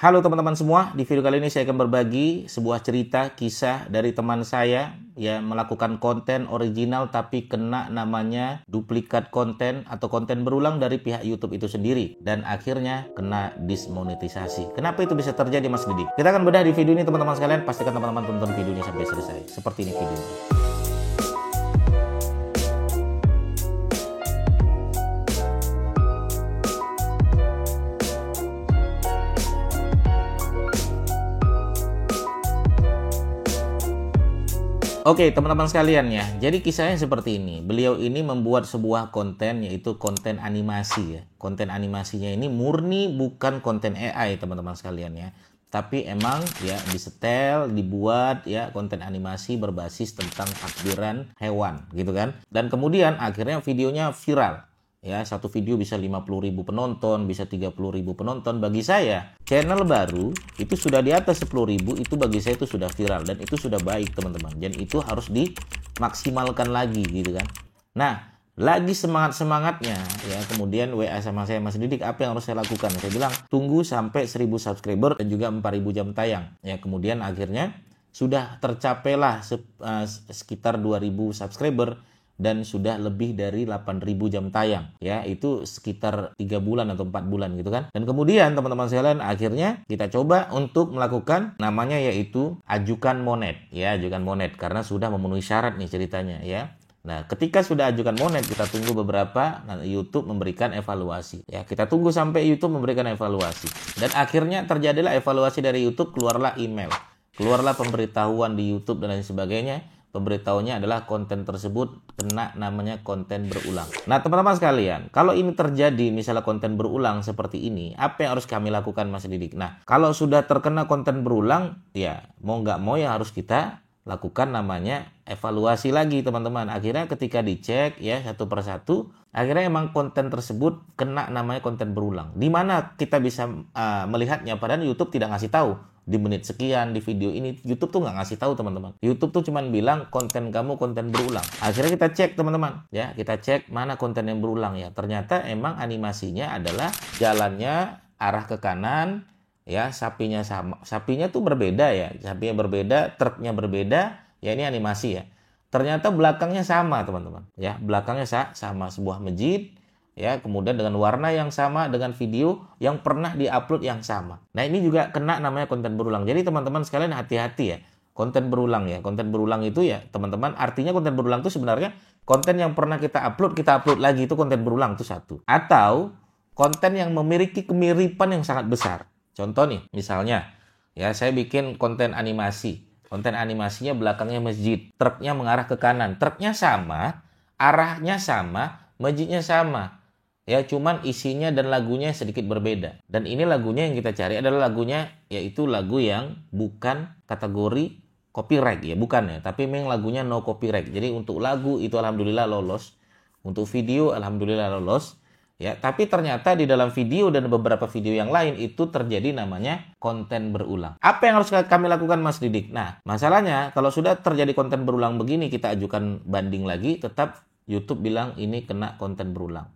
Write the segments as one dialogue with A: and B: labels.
A: Halo teman-teman semua, di video kali ini saya akan berbagi sebuah cerita kisah dari teman saya yang melakukan konten original tapi kena namanya duplikat konten atau konten berulang dari pihak YouTube itu sendiri dan akhirnya kena dismonetisasi. Kenapa itu bisa terjadi, Mas Didik? Kita akan bedah di video ini teman-teman sekalian, pastikan teman-teman tonton videonya sampai selesai. Seperti ini videonya. Oke, teman-teman sekalian ya. Jadi kisahnya seperti ini. Beliau ini membuat sebuah konten yaitu konten animasi ya. Konten animasinya ini murni bukan konten AI, teman-teman sekalian ya. Tapi emang ya disetel, dibuat ya konten animasi berbasis tentang takbiran hewan gitu kan. Dan kemudian akhirnya videonya viral. Ya, satu video bisa 50.000 penonton, bisa 30.000 penonton. Bagi saya, channel baru itu sudah di atas 10.000, itu bagi saya itu sudah viral dan itu sudah baik, teman-teman. Dan itu harus dimaksimalkan lagi gitu kan. Nah, lagi semangat-semangatnya ya, kemudian WA sama saya, Mas Didik, apa yang harus saya lakukan? Saya bilang, tunggu sampai 1.000 subscriber dan juga 4.000 jam tayang. Ya, kemudian akhirnya sudah tercapailah sekitar 2.000 subscriber dan sudah lebih dari 8.000 jam tayang ya, itu sekitar 3 bulan atau 4 bulan gitu kan. Dan kemudian teman-teman sekalian akhirnya kita coba untuk melakukan namanya yaitu ajukan monet ya, ajukan monet karena sudah memenuhi syarat nih ceritanya ya. Nah, ketika sudah ajukan monet, kita tunggu beberapa, nah, YouTube memberikan evaluasi ya, kita tunggu sampai YouTube memberikan evaluasi dan akhirnya terjadilah evaluasi dari YouTube, keluarlah email, keluarlah pemberitahuan di YouTube dan lain sebagainya. Pemberitahuannya adalah konten tersebut kena namanya konten berulang. Nah, teman-teman sekalian, kalau ini terjadi misalnya konten berulang seperti ini, apa yang harus kami lakukan, Mas Didik? Nah, kalau sudah terkena konten berulang, ya mau nggak mau ya harus kita lakukan namanya evaluasi lagi, teman-teman. Akhirnya ketika dicek ya satu persatu, akhirnya emang konten tersebut kena namanya konten berulang. Di mana kita bisa melihatnya, padahal YouTube tidak ngasih tahu. Di menit sekian di video ini YouTube tuh nggak ngasih tahu, teman-teman. YouTube tuh cuman bilang konten kamu konten berulang. Akhirnya kita cek, teman-teman ya, kita cek mana konten yang berulang ya. Ternyata emang animasinya adalah jalannya arah ke kanan ya, sapinya sama, sapinya tuh berbeda ya, sapinya berbeda, truknya berbeda ya, ini animasi ya. Ternyata belakangnya sama, teman-teman ya, belakangnya sama sebuah masjid ya, kemudian dengan warna yang sama, dengan video yang pernah diupload yang sama. Nah, ini juga kena namanya konten berulang. Jadi teman-teman sekalian hati-hati ya, konten berulang ya. Konten berulang itu ya teman-teman, artinya konten berulang itu sebenarnya konten yang pernah kita upload lagi, itu konten berulang itu satu. Atau konten yang memiliki kemiripan yang sangat besar. Contoh nih, misalnya ya saya bikin konten animasi. Konten animasinya belakangnya masjid, truknya mengarah ke kanan, truknya sama, arahnya sama, masjidnya sama. Ya, cuman isinya dan lagunya sedikit berbeda. Dan ini lagunya yang kita cari adalah lagunya yaitu lagu yang bukan kategori copyright ya, bukan ya, tapi memang lagunya no copyright. Jadi untuk lagu itu alhamdulillah lolos, untuk video alhamdulillah lolos ya. Tapi ternyata di dalam video dan beberapa video yang lain itu terjadi namanya konten berulang. Apa yang harus kami lakukan, Mas Didik? Nah, masalahnya kalau sudah terjadi konten berulang begini, kita ajukan banding lagi, tetap YouTube bilang ini kena konten berulang.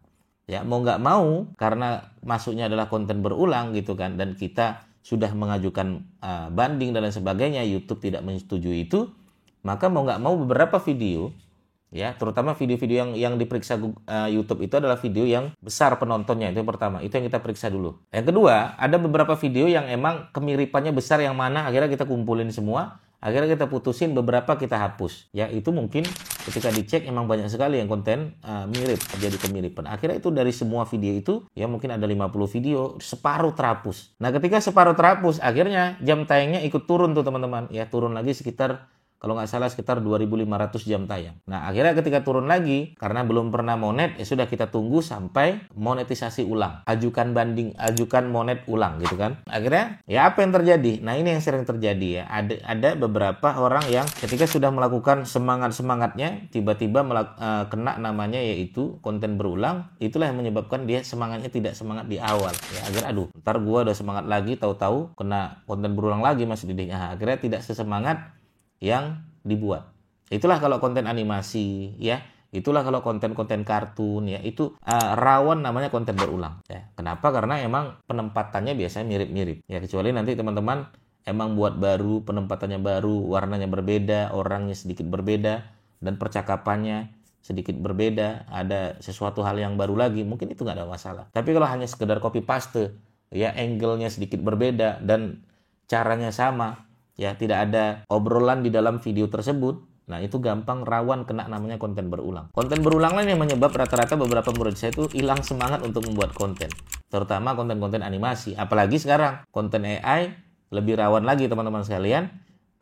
A: Ya, mau nggak mau, karena masuknya adalah konten berulang gitu kan, dan kita sudah mengajukan banding dan lain sebagainya, YouTube tidak menyetujui itu, maka mau nggak mau beberapa video, ya, terutama video-video yang diperiksa YouTube itu adalah video yang besar penontonnya, itu yang pertama, itu yang kita periksa dulu. Yang kedua, ada beberapa video yang emang kemiripannya besar, yang mana akhirnya kita kumpulin semua, akhirnya kita putusin, beberapa kita hapus. Ya, itu mungkin ketika dicek emang banyak sekali yang konten mirip, terjadi kemiripan. Akhirnya itu dari semua video itu ya mungkin ada 50 video, separuh terhapus. Nah, ketika separuh terhapus, akhirnya jam tayangnya ikut turun tuh, teman-teman. Ya, turun lagi sekitar, kalau nggak salah sekitar 2.500 jam tayang. Nah, akhirnya ketika turun lagi, karena belum pernah monet, ya sudah kita tunggu sampai monetisasi ulang. Ajukan banding, ajukan monet ulang gitu kan. Akhirnya, ya apa yang terjadi? Nah, ini yang sering terjadi ya. Ada beberapa orang yang ketika sudah melakukan semangat-semangatnya, tiba-tiba kena namanya yaitu konten berulang. Itulah yang menyebabkan dia semangatnya tidak semangat di awal. Ya, akhirnya aduh, ntar gua udah semangat lagi, tahu-tahu kena konten berulang lagi, Mas Didik. Nah, akhirnya tidak sesemangat yang dibuat. Itulah kalau konten animasi ya. Itulah kalau konten-konten kartun ya, itu rawan namanya konten berulang ya. Kenapa? Karena emang penempatannya biasanya mirip-mirip ya, kecuali nanti teman-teman emang buat baru, penempatannya baru, warnanya berbeda, orangnya sedikit berbeda, dan percakapannya sedikit berbeda, ada sesuatu hal yang baru lagi, mungkin itu nggak ada masalah. Tapi kalau hanya sekedar copy paste ya, angle-nya sedikit berbeda dan caranya sama ya, tidak ada obrolan di dalam video tersebut, nah itu gampang rawan kena namanya konten berulang. Konten berulang lain yang menyebab rata-rata beberapa murid saya itu hilang semangat untuk membuat konten, terutama konten-konten animasi. Apalagi sekarang konten AI lebih rawan lagi teman-teman sekalian,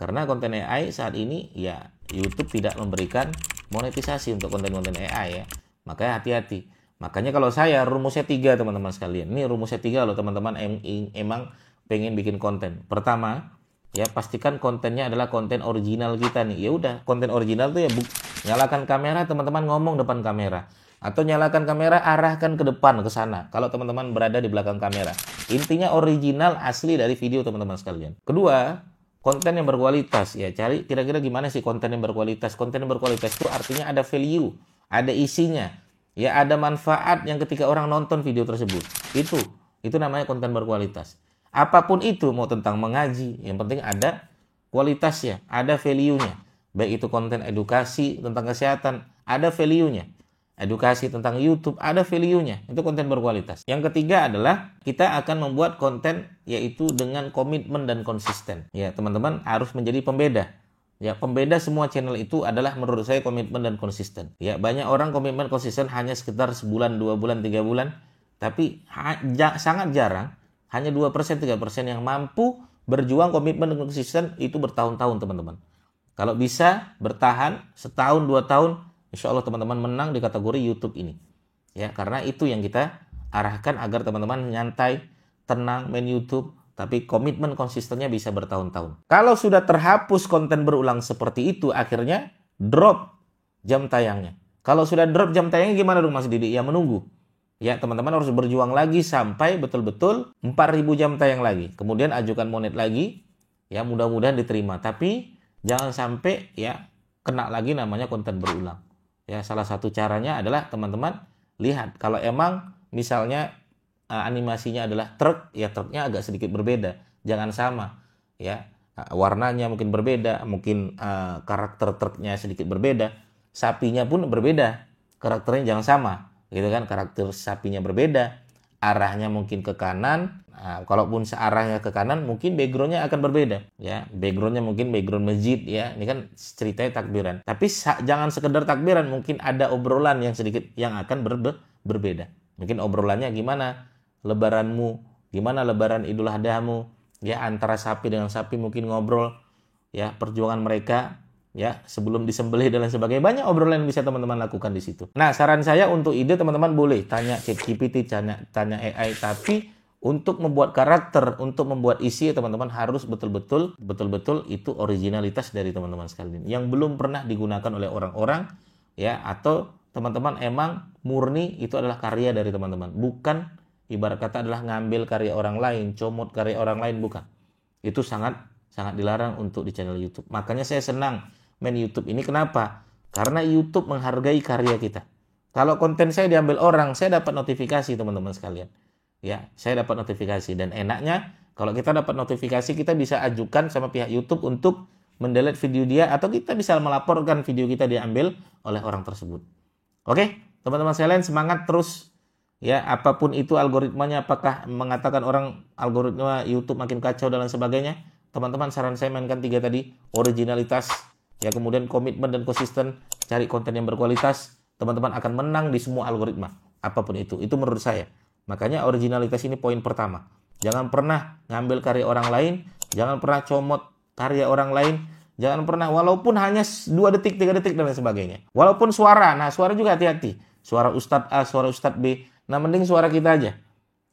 A: karena konten AI saat ini ya YouTube tidak memberikan monetisasi untuk konten-konten AI ya, makanya hati-hati. Makanya kalau saya rumusnya 3 teman-teman sekalian, ini rumusnya 3 loh teman-teman, emang pengen bikin konten. Pertama ya, pastikan kontennya adalah konten original kita nih. Ya udah, konten original tuh ya nyalakan kamera, teman-teman ngomong depan kamera, atau nyalakan kamera arahkan ke depan, ke sana kalau teman-teman berada di belakang kamera. Intinya original asli dari video teman-teman sekalian. Kedua, konten yang berkualitas ya, cari kira-kira gimana sih konten yang berkualitas. Konten yang berkualitas itu artinya ada value, ada isinya ya, ada manfaat yang ketika orang nonton video tersebut. Itu namanya konten berkualitas. Apapun itu, mau tentang mengaji, yang penting ada kualitasnya, ada value-nya. Baik itu konten edukasi tentang kesehatan, ada value-nya. Edukasi tentang YouTube, ada value-nya. Itu konten berkualitas. Yang ketiga adalah kita akan membuat konten yaitu dengan komitmen dan konsisten. Ya, teman-teman harus menjadi pembeda. Ya, pembeda semua channel itu adalah menurut saya komitmen dan konsisten. Ya, banyak orang komitmen konsisten hanya sekitar sebulan, 2 bulan, 3 bulan, tapi sangat jarang. Hanya 2%, 3% yang mampu berjuang komitmen dan konsisten itu bertahun-tahun teman-teman. Kalau bisa bertahan setahun 2 tahun, insya Allah teman-teman menang di kategori YouTube ini. Ya, karena itu yang kita arahkan agar teman-teman nyantai, tenang main YouTube, tapi komitmen konsistennya bisa bertahun-tahun. Kalau sudah terhapus konten berulang seperti itu, akhirnya drop jam tayangnya. Kalau sudah drop jam tayangnya gimana dong Mas Didi? Ya menunggu. Ya, teman-teman harus berjuang lagi sampai betul-betul 4.000 jam tayang lagi. Kemudian ajukan monet lagi. Ya, mudah-mudahan diterima. Tapi jangan sampai ya kena lagi namanya konten berulang. Ya, salah satu caranya adalah teman-teman lihat kalau emang misalnya animasinya adalah truk, ya truknya agak sedikit berbeda. Jangan sama. Ya, warnanya mungkin berbeda, mungkin karakter truknya sedikit berbeda. Sapinya pun berbeda. Karakternya jangan sama. Gitu kan, karakter sapinya berbeda, arahnya mungkin ke kanan. Nah, kalaupun searahnya ke kanan, mungkin backgroundnya akan berbeda. Ya, backgroundnya mungkin background masjid ya. Ini kan ceritanya takbiran. Tapi jangan sekedar takbiran, mungkin ada obrolan yang sedikit yang akan berbeda. Mungkin obrolannya gimana lebaranmu, gimana lebaran Idul Adhamu, ya antara sapi dengan sapi mungkin ngobrol, ya perjuangan mereka. Ya, sebelum disembelih dan lain sebagainya, banyak obrolan yang bisa teman-teman lakukan di situ. Nah, saran saya untuk ide teman-teman boleh tanya ChatGPT, tanya AI, tapi untuk membuat karakter, untuk membuat isi, teman-teman harus betul-betul itu originalitas dari teman-teman sekalian yang belum pernah digunakan oleh orang-orang ya, atau teman-teman emang murni itu adalah karya dari teman-teman, bukan ibarat kata adalah ngambil karya orang lain, comot karya orang lain, bukan. Itu sangat dilarang untuk di channel YouTube. Makanya saya senang main YouTube ini. Kenapa? Karena YouTube menghargai karya kita. Kalau konten saya diambil orang, saya dapat notifikasi teman-teman sekalian. Ya, saya dapat notifikasi, dan enaknya kalau kita dapat notifikasi, kita bisa ajukan sama pihak YouTube untuk mendelete video dia, atau kita bisa melaporkan video kita diambil oleh orang tersebut. Oke, teman-teman sekalian, semangat terus. Ya, apapun itu algoritmanya, apakah mengatakan orang algoritma YouTube makin kacau dan lain sebagainya, teman-teman saran saya mainkan 3 tadi, originalitas, ya kemudian komitmen dan konsisten, cari konten yang berkualitas, teman-teman akan menang di semua algoritma, apapun itu menurut saya. Makanya originalitas ini poin pertama. Jangan pernah ngambil karya orang lain, jangan pernah comot karya orang lain, jangan pernah, walaupun hanya 2 detik, 3 detik dan lain sebagainya. Walaupun suara, nah suara juga hati-hati. Suara Ustadz A, suara Ustadz B, nah mending suara kita aja.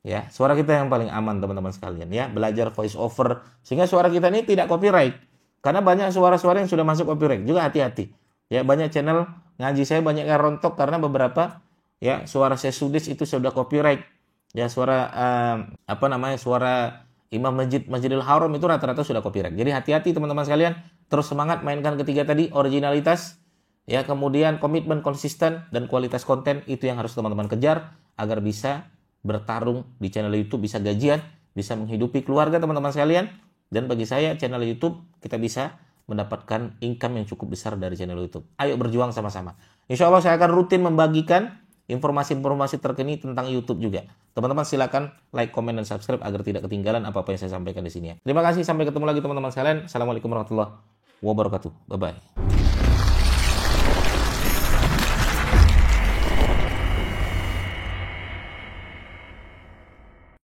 A: Ya, suara kita yang paling aman teman-teman sekalian ya. Belajar voice over sehingga suara kita ini tidak copyright. Karena banyak suara-suara yang sudah masuk copyright, juga hati-hati. Ya, banyak channel ngaji saya banyak yang rontok karena beberapa ya suara saya sudis itu sudah copyright. Ya, suara suara imam Masjidil Haram itu rata-rata sudah copyright. Jadi hati-hati teman-teman sekalian, terus semangat mainkan ketiga tadi, originalitas, Ya, kemudian komitmen konsisten dan kualitas konten itu yang harus teman-teman kejar agar bisa bertarung di channel YouTube, bisa gajian, bisa menghidupi keluarga teman-teman sekalian. Dan bagi saya channel YouTube kita bisa mendapatkan income yang cukup besar dari channel YouTube. Ayo berjuang sama-sama. Insya Allah saya akan rutin membagikan informasi-informasi terkini tentang YouTube juga. Teman-teman silakan like, komen, dan subscribe agar tidak ketinggalan apa-apa yang saya sampaikan di sini. Terima kasih, sampai ketemu lagi teman-teman sekalian. Assalamualaikum warahmatullahi wabarakatuh. Bye-bye.